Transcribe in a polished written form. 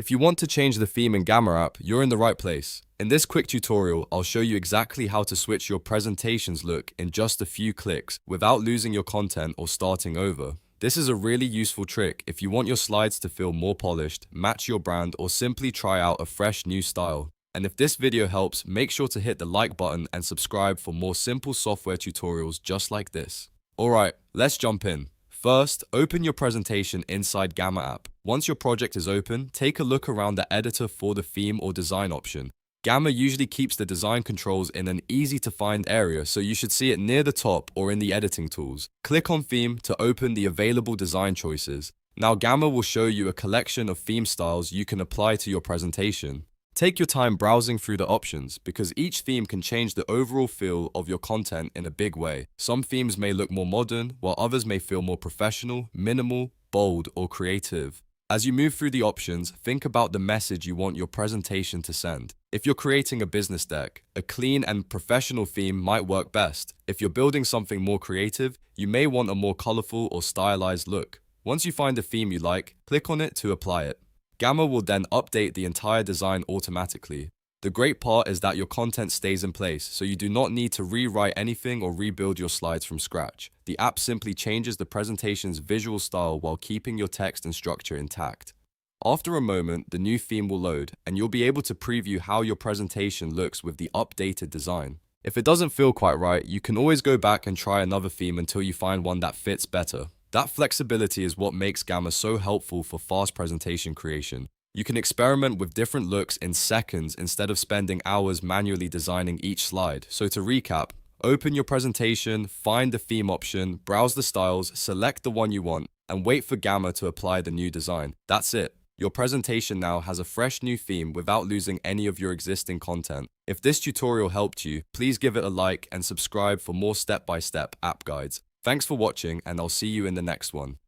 If you want to change the theme in Gamma app, you're in the right place. In this quick tutorial, I'll show you exactly how to switch your presentation's look in just a few clicks without losing your content or starting over. This is a really useful trick if you want your slides to feel more polished, match your brand, or simply try out a fresh new style. And if this video helps, make sure to hit the like button and subscribe for more simple software tutorials just like this. Alright, let's jump in. First, open your presentation inside Gamma app. Once your project is open, take a look around the editor for the theme or design option. Gamma usually keeps the design controls in an easy to find area, so you should see it near the top or in the editing tools. Click on theme to open the available design choices. Now Gamma will show you a collection of theme styles you can apply to your presentation. Take your time browsing through the options because each theme can change the overall feel of your content in a big way. Some themes may look more modern, while others may feel more professional, minimal, bold, or creative. As you move through the options, think about the message you want your presentation to send. If you're creating a business deck, a clean and professional theme might work best. If you're building something more creative, you may want a more colorful or stylized look. Once you find a theme you like, click on it to apply it. Gamma will then update the entire design automatically. The great part is that your content stays in place, so you do not need to rewrite anything or rebuild your slides from scratch. The app simply changes the presentation's visual style while keeping your text and structure intact. After a moment, the new theme will load, and you'll be able to preview how your presentation looks with the updated design. If it doesn't feel quite right, you can always go back and try another theme until you find one that fits better. That flexibility is what makes Gamma so helpful for fast presentation creation. You can experiment with different looks in seconds instead of spending hours manually designing each slide. So to recap, open your presentation, find the theme option, browse the styles, select the one you want, and wait for Gamma to apply the new design. That's it. Your presentation now has a fresh new theme without losing any of your existing content. If this tutorial helped you, please give it a like and subscribe for more step-by-step app guides. Thanks for watching, and I'll see you in the next one.